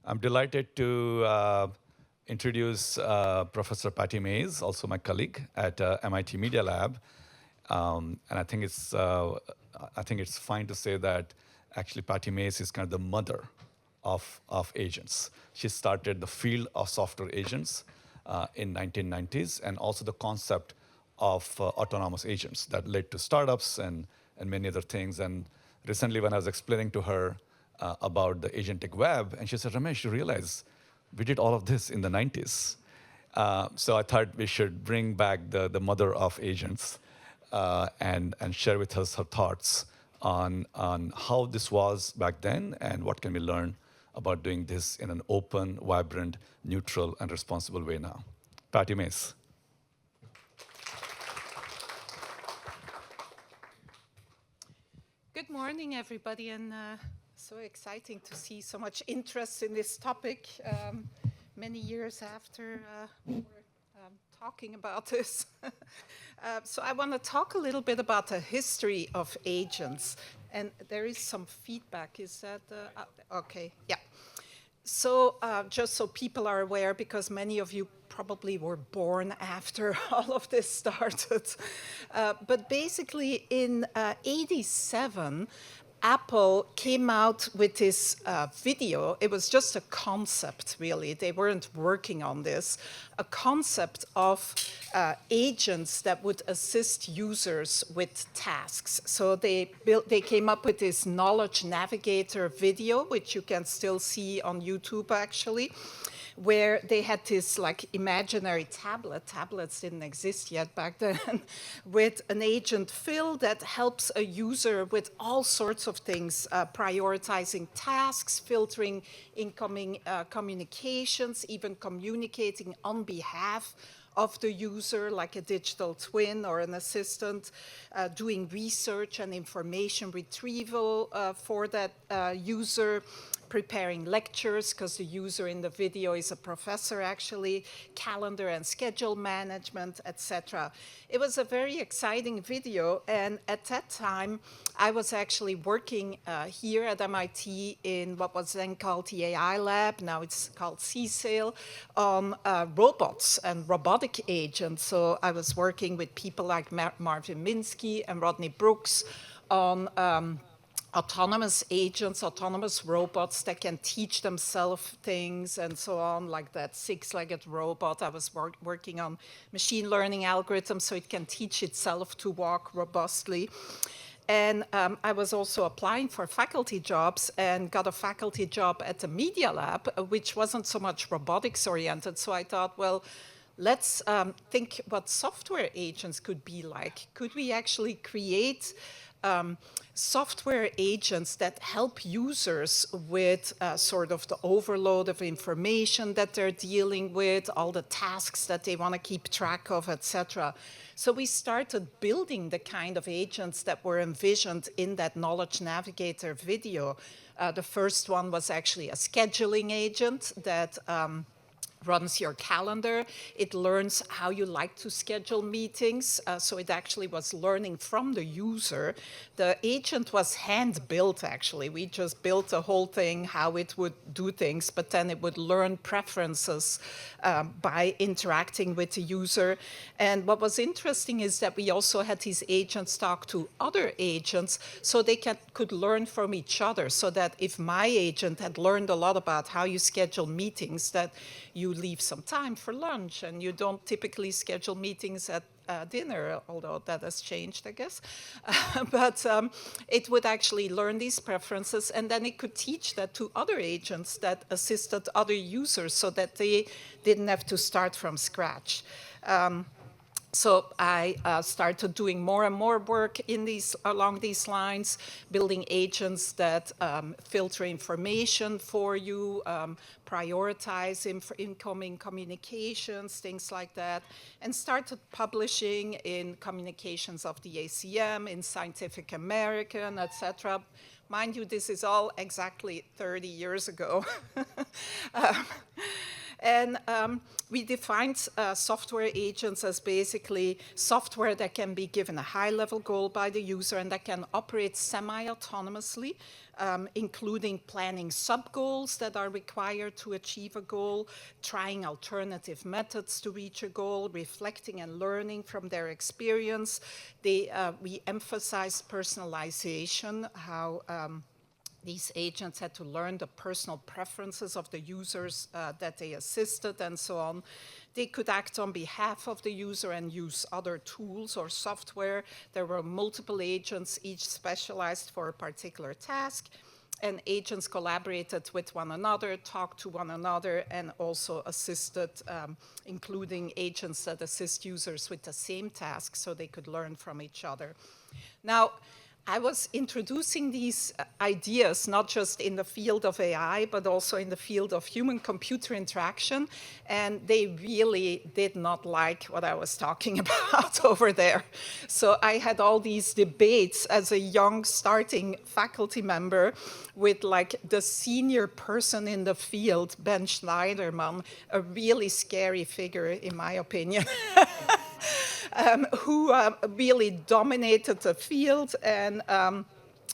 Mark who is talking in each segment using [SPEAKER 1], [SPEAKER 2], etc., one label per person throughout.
[SPEAKER 1] I'm delighted to introduce Professor Patti Maes, also my colleague at MIT Media Lab. And I think it's fine to say that actually Patti Maes is kind of the mother of agents. She started the field of software agents in 1990s, and also the concept of autonomous agents that led to startups and many other things. And recently, when I was explaining to her about the agentic web, and she said, Ramesh, you realize we did all of this in the 90s. So I thought we should bring back the mother of agents and share with us her thoughts on how this was back then and what can we learn about doing this in an open, vibrant, neutral, and responsible way now. Patti Maes.
[SPEAKER 2] Good morning, everybody, and so exciting to see so much interest in this topic many years after we were talking about this. So I want to talk a little bit about the history of agents, and there is some feedback. Is that okay? Yeah. So just so people are aware, because many of you probably were born after all of this started. But basically in 87, Apple came out with this video. It was just a concept, really. They weren't working on this. A concept of agents that would assist users with tasks. So they came up with this Knowledge Navigator video, which you can still see on YouTube, actually, where they had this like imaginary tablet. Tablets didn't exist yet back then, with an agent Phil that helps a user with all sorts of things, prioritizing tasks, filtering incoming communications, even communicating on behalf of the user, like a digital twin or an assistant, doing research and information retrieval for that user, preparing lectures, because the user in the video is a professor, actually, calendar and schedule management, etc. It was a very exciting video, and at that time, I was actually working here at MIT in what was then called the AI Lab, now it's called CSAIL, on robots and robotic agents. So I was working with people like Marvin Minsky and Rodney Brooks on autonomous agents, autonomous robots that can teach themselves things and so on, like that six-legged robot. I was working on machine learning algorithms so it can teach itself to walk robustly. And I was also applying for faculty jobs and got a faculty job at the Media Lab, which wasn't so much robotics oriented. So I thought, well, let's think what software agents could be like. Could we actually create software agents that help users with sort of the overload of information that they're dealing with, all the tasks that they want to keep track of, etc. So we started building the kind of agents that were envisioned in that Knowledge Navigator video. The first one was actually a scheduling agent that runs your calendar. It learns how you like to schedule meetings. So it actually was learning from the user. The agent was hand-built, actually. We just built the whole thing, how it would do things, but then it would learn preferences by interacting with the user. And what was interesting is that we also had these agents talk to other agents so they could learn from each other, so that if my agent had learned a lot about how you schedule meetings, that you leave some time for lunch, and you don't typically schedule meetings at dinner, although that has changed, I guess. But it would actually learn these preferences, and then it could teach that to other agents that assisted other users so that they didn't have to start from scratch. So I started doing more and more work along these lines, building agents that filter information for you, prioritize incoming communications, things like that, and started publishing in Communications of the ACM, in Scientific American, etc. Mind you, this is all exactly 30 years ago. And we defined software agents as basically software that can be given a high-level goal by the user and that can operate semi-autonomously, including planning sub-goals that are required to achieve a goal, trying alternative methods to reach a goal, reflecting and learning from their experience. We emphasize personalization, how these agents had to learn the personal preferences of the users that they assisted and so on. They could act on behalf of the user and use other tools or software. There were multiple agents, each specialized for a particular task. And agents collaborated with one another, talked to one another, and also assisted, including agents that assist users with the same task so they could learn from each other. Now, I was introducing these ideas, not just in the field of AI, but also in the field of human-computer interaction, and they really did not like what I was talking about over there. So I had all these debates as a young starting faculty member with like the senior person in the field, Ben Schneiderman, a really scary figure in my opinion. Who really dominated the field, and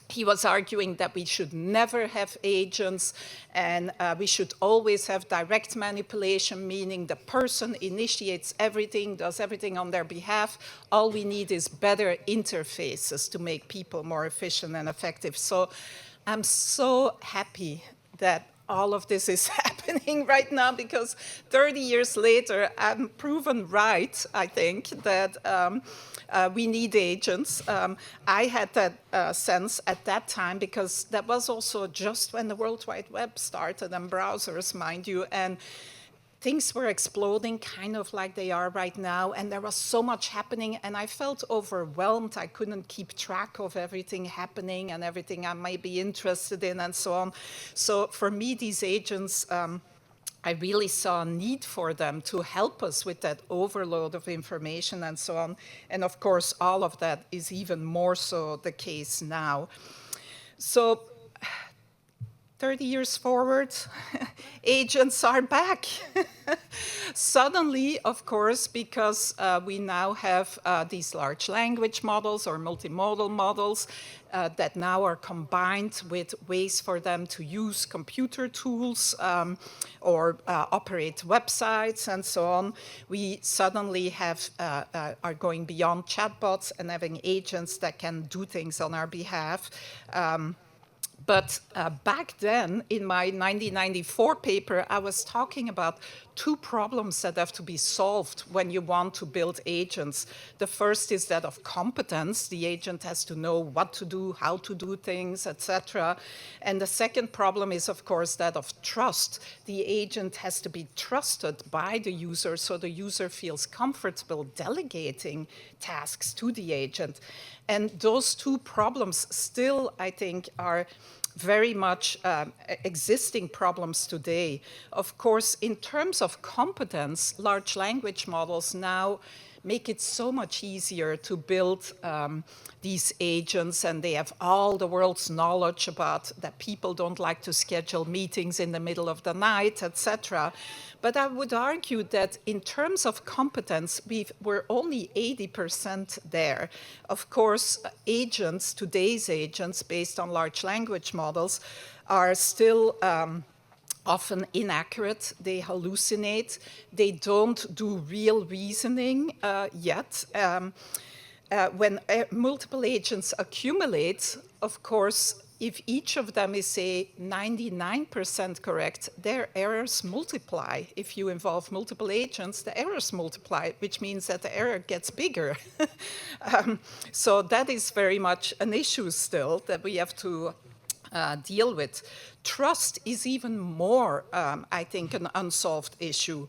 [SPEAKER 2] he was arguing that we should never have agents and we should always have direct manipulation, meaning the person initiates everything, does everything on their behalf. All we need is better interfaces to make people more efficient and effective. So I'm so happy that all of this is happening right now, because 30 years later, I'm proven right, I think, that we need agents. I had that sense at that time, because that was also just when the World Wide Web started, and browsers, mind you, and things were exploding kind of like they are right now, and there was so much happening, and I felt overwhelmed. I couldn't keep track of everything happening and everything I might be interested in and so on. So for me, these agents, I really saw a need for them to help us with that overload of information and so on. And of course, all of that is even more so the case now. So 30 years forward, agents are back. Suddenly, of course, because we now have these large language models or multimodal models that now are combined with ways for them to use computer tools or operate websites and so on. We suddenly have, are going beyond chatbots and having agents that can do things on our behalf. But back then, in my 1994 paper, I was talking about two problems that have to be solved when you want to build agents. The first is that of competence. The agent has to know what to do, how to do things, etc. And the second problem is, of course, that of trust. The agent has to be trusted by the user, so the user feels comfortable delegating tasks to the agent. And those two problems still, I think, are very much existing problems today. Of course, in terms of competence, large language models now make it so much easier to build these agents, and they have all the world's knowledge about that people don't like to schedule meetings in the middle of the night, etc. But I would argue that in terms of competence, we're only 80% there. Of course, agents, today's agents, based on large language models, are still often inaccurate. They hallucinate. They don't do real reasoning yet. When multiple agents accumulate, of course, if each of them is, say, 99% correct, their errors multiply. If you involve multiple agents, the errors multiply, which means that the error gets bigger. So that is very much an issue still that we have to deal with. Trust is even more, I think, an unsolved issue.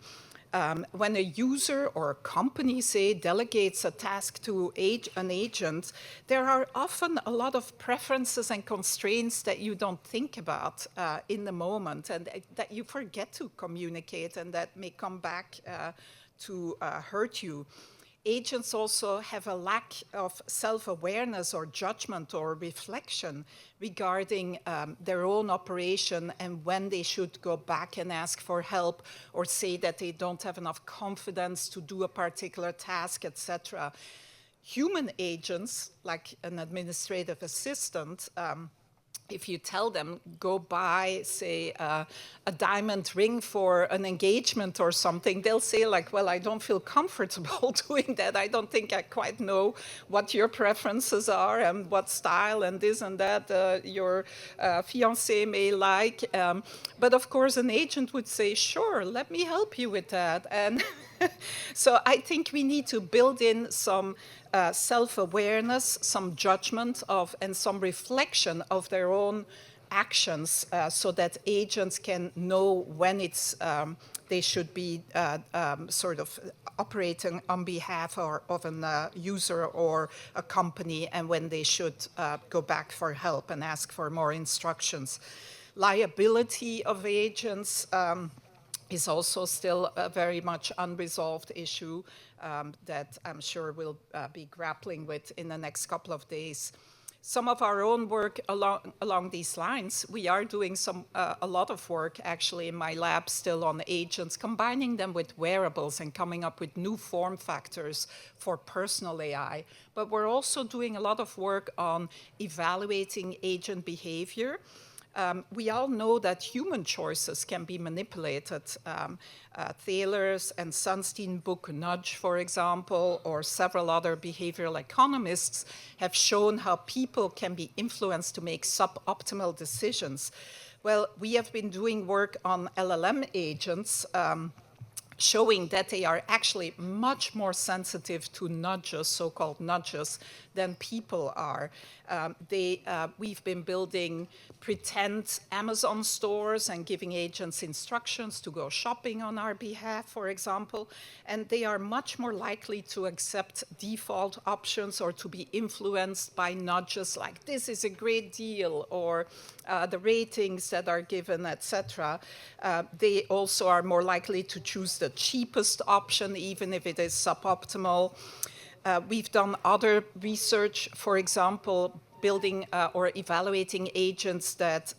[SPEAKER 2] When a user or a company, say, delegates a task to an agent, there are often a lot of preferences and constraints that you don't think about in the moment, and that you forget to communicate, and that may come back to hurt you. Agents also have a lack of self-awareness or judgment or reflection regarding their own operation and when they should go back and ask for help or say that they don't have enough confidence to do a particular task, etc. Human agents, like an administrative assistant, if you tell them, go buy, say, a diamond ring for an engagement or something, they'll say like, well, I don't feel comfortable doing that. I don't think I quite know what your preferences are and what style and this and that your fiancé may like. But of course, an agent would say, sure, let me help you with that. And so I think we need to build in some self-awareness, some judgment of, and some reflection of their own actions so that agents can know when it's, they should be sort of operating on behalf of a user or a company and when they should go back for help and ask for more instructions. Liability of agents is also still a very much unresolved issue that I'm sure we'll be grappling with in the next couple of days. Some of our own work along these lines, we are doing a lot of work actually in my lab still on agents, combining them with wearables and coming up with new form factors for personal AI. But we're also doing a lot of work on evaluating agent behavior. We all know that human choices can be manipulated. Thaler's and Sunstein book Nudge, for example, or several other behavioral economists have shown how people can be influenced to make suboptimal decisions. Well, we have been doing work on LLM agents, showing that they are actually much more sensitive to nudges, so-called nudges, than people are. We've been building pretend Amazon stores and giving agents instructions to go shopping on our behalf, for example, and they are much more likely to accept default options or to be influenced by nudges like, this is a great deal, or the ratings that are given, etc. They also are more likely to choose the cheapest option, even if it is suboptimal. We've done other research, for example, building or evaluating agents that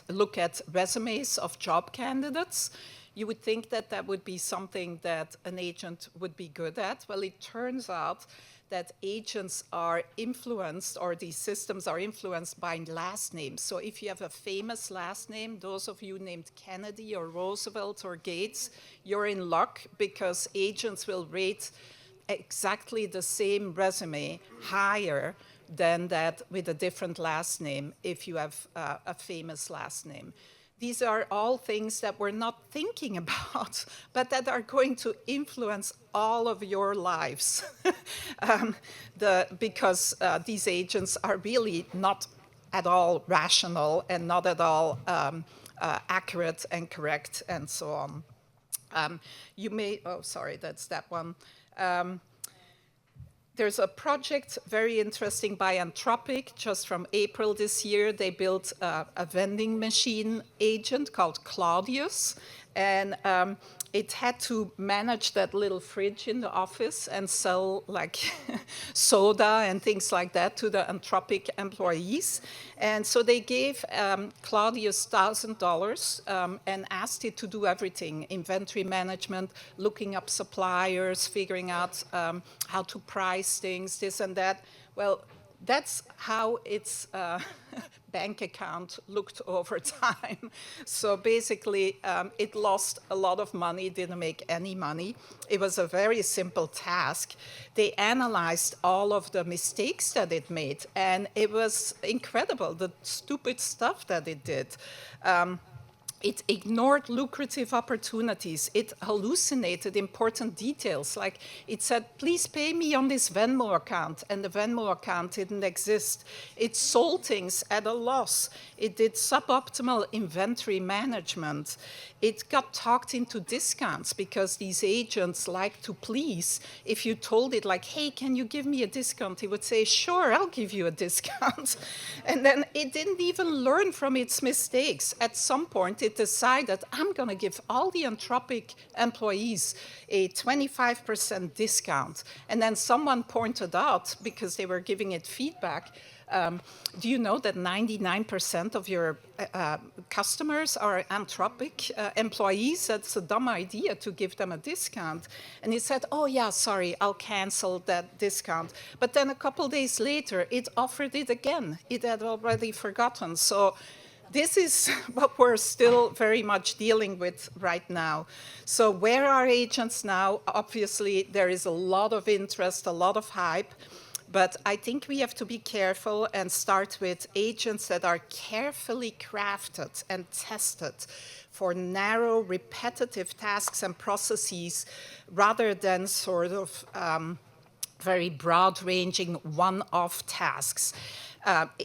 [SPEAKER 2] look at resumes of job candidates. You would think that that would be something that an agent would be good at. Well, it turns out that agents are influenced, or these systems are influenced by last names. So if you have a famous last name, those of you named Kennedy or Roosevelt or Gates, you're in luck because agents will rate exactly the same resume higher than that with a different last name if you have a famous last name. These are all things that we're not thinking about, but that are going to influence all of your lives because these agents are really not at all rational and not at all accurate and correct and so on. You may, oh, sorry, that's that one. There's a project very interesting by Anthropic, just from April this year. They built a vending machine agent called Claudius, and it had to manage that little fridge in the office and sell like soda and things like that to the Anthropic employees. And so they gave Claudius $1,000 and asked it to do everything: inventory management, looking up suppliers, figuring out how to price things, this and that. Well, that's how its bank account looked over time. So basically, it lost a lot of money, didn't make any money. It was a very simple task. They analyzed all of the mistakes that it made, and it was incredible, the stupid stuff that it did. It ignored lucrative opportunities. It hallucinated important details. Like it said, please pay me on this Venmo account, and the Venmo account didn't exist. It sold things at a loss. It did suboptimal inventory management. It got talked into discounts because these agents like to please. If you told it like, hey, can you give me a discount? It would say, sure, I'll give you a discount. And then it didn't even learn from its mistakes. At some point, it decided, I'm going to give all the Anthropic employees a 25% discount. And then someone pointed out, because they were giving it feedback, do you know that 99% of your customers are Anthropic employees? That's a dumb idea to give them a discount. And he said, oh yeah, sorry, I'll cancel that discount. But then a couple days later, it offered it again. It had already forgotten. So this is what we're still very much dealing with right now. So where are agents now? Obviously, there is a lot of interest, a lot of hype. But I think we have to be careful and start with agents that are carefully crafted and tested for narrow, repetitive tasks and processes rather than sort of very broad-ranging one-off tasks.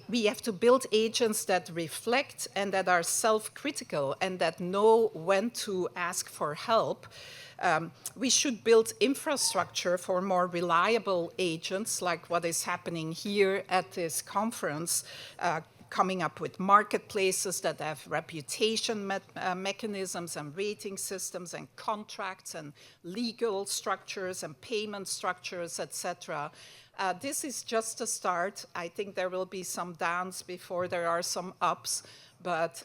[SPEAKER 2] We have to build agents that reflect and that are self-critical and that know when to ask for help. We should build infrastructure for more reliable agents, like what is happening here at this conference, coming up with marketplaces that have reputation mechanisms and rating systems and contracts and legal structures and payment structures, etc. This is just a start. I think there will be some downs before there are some ups, but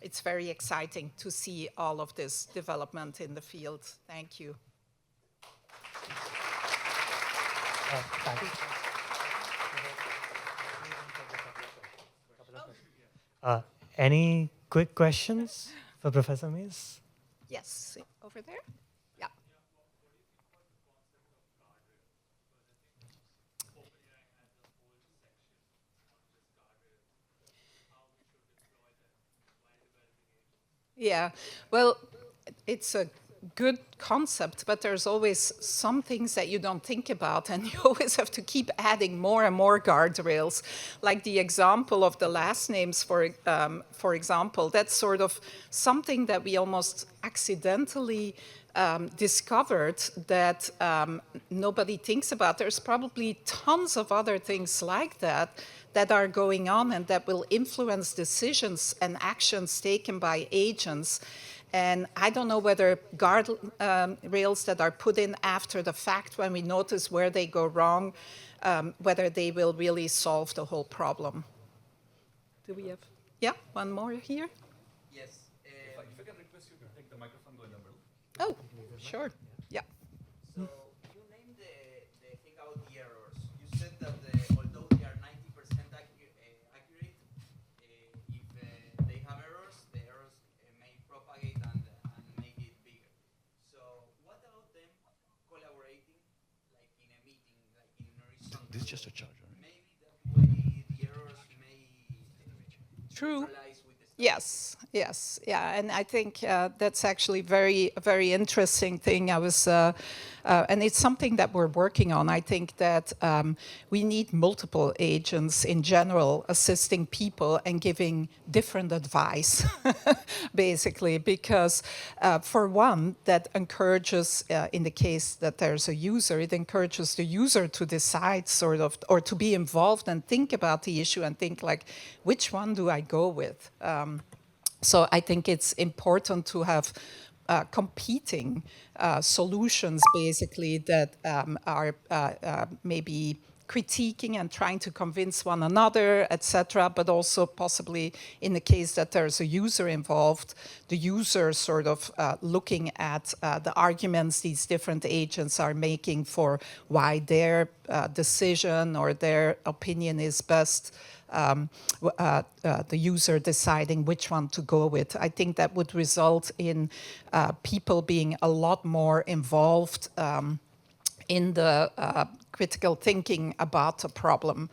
[SPEAKER 2] it's very exciting to see all of this development in the field. Thank you.
[SPEAKER 3] Thank you. Any quick questions for Professor Maes?
[SPEAKER 2] Yes, over there. Yeah. Yeah, well, it's a good concept, but there's always some things that you don't think about, and you always have to keep adding more and more guardrails. Like the example of the last names, for example, that's sort of something that we almost accidentally discovered that nobody thinks about. There's probably tons of other things like that that are going on and that will influence decisions and actions taken by agents. And I don't know whether guardrails that are put in after the fact, when we notice where they go wrong, whether they will really solve the whole problem. Do we have? Yeah, one more here?
[SPEAKER 1] Yes. If I can request you to take the microphone, go in the middle.
[SPEAKER 2] Oh, sure. Yeah.
[SPEAKER 4] So you named the thing about the errors. You said that although they are 90% accurate, if they have errors, the errors may propagate and make it bigger. So what about them collaborating, like in a meeting, like in horizontal?
[SPEAKER 1] This is just a charger.
[SPEAKER 4] Maybe that way the errors may
[SPEAKER 2] True.
[SPEAKER 4] neutralize with the stuff.
[SPEAKER 2] Yes, yes, yeah, and I think that's actually a very interesting thing. And it's something that we're working on. I think that we need multiple agents in general assisting people and giving different advice, basically, because for one, that encourages, in the case that there's a user, it encourages the user to decide sort of, or to be involved and think about the issue and think like, which one do I go with? So I think it's important to have competing solutions, basically, that are maybe critiquing and trying to convince one another, etc., but also possibly in the case that there's a user involved, the user sort of looking at the arguments these different agents are making for why their decision or their opinion is best, the user deciding which one to go with. I think that would result in people being a lot more involved in the critical thinking about a problem.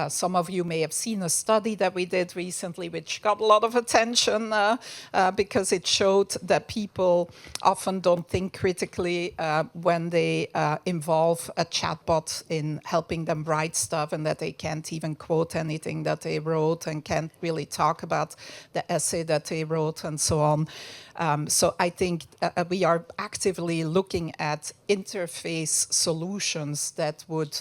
[SPEAKER 2] Some of you may have seen a study that we did recently, which got a lot of attention because it showed that people often don't think critically when they involve a chatbot in helping them write stuff, and that they can't even quote anything that they wrote and can't really talk about the essay that they wrote and so on. So I think we are actively looking at interface solutions that would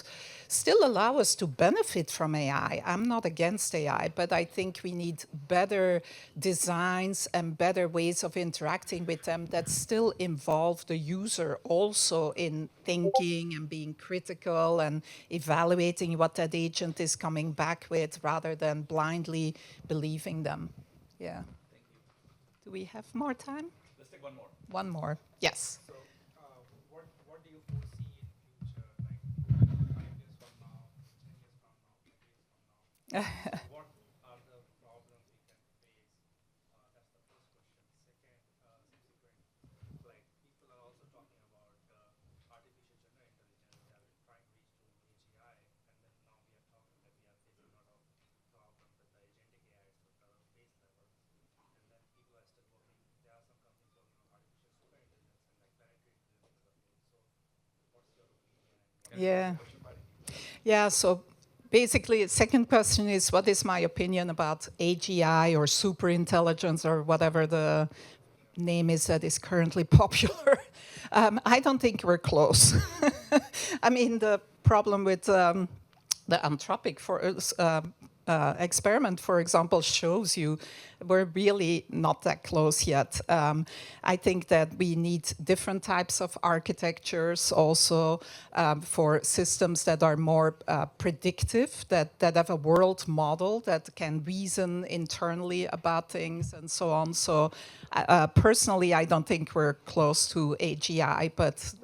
[SPEAKER 2] still allow us to benefit from AI. I'm not against AI, but I think we need better designs and better ways of interacting with them that still involve the user also in thinking and being critical and evaluating what that agent is coming back with rather than blindly believing them. Yeah. Do we have more time?
[SPEAKER 1] Let's take one more.
[SPEAKER 2] One more. Yes.
[SPEAKER 5] So, what do you foresee in future, like 5 years from now, 10 years from now, 20 years from now? What are the problems we can face? That's the first question. Second, subsequent, like people are also talking about artificial general intelligence. They are trying to reach to AGI, and then now we are talking that we are facing a lot of problems with the agentic AI at the base level. And then people are still working. There are some companies working on artificial superintelligence and like planetary intelligence as a whole. So, what's your opinion?
[SPEAKER 2] Yeah. Yeah, so basically, the second question is, what is my opinion about AGI or superintelligence or whatever the name is that is currently popular? I don't think we're close. I mean, the problem with the Anthropic experiment, for example, shows you we're really not that close yet. I think that we need different types of architectures also for systems that are more predictive, that have a world model that can reason internally about things and so on. So personally, I don't think we're close to AGI, but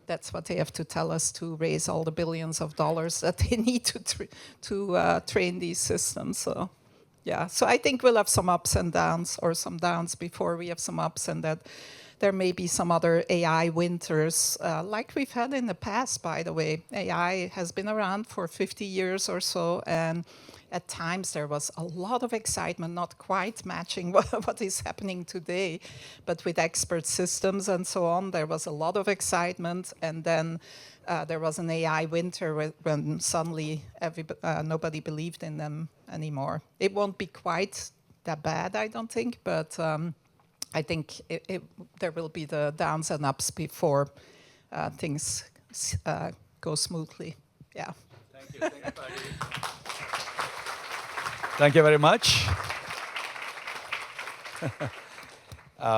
[SPEAKER 2] that's what they have to tell us to raise all the billions of dollars that they need to train these systems. So, yeah. So I think we'll have some ups and downs, or some downs before we have some ups, and that there may be some other AI winters, like we've had in the past, by the way. AI has been around for 50 years or so, and at times there was a lot of excitement, not quite matching what is happening today, but with expert systems and so on, there was a lot of excitement, and then there was an AI winter when suddenly nobody believed in them anymore. It won't be quite that bad, I don't think, but I think there will be the downs and ups before things go smoothly. Yeah.
[SPEAKER 1] Thank you. Thank you, Patti. Thank you very much.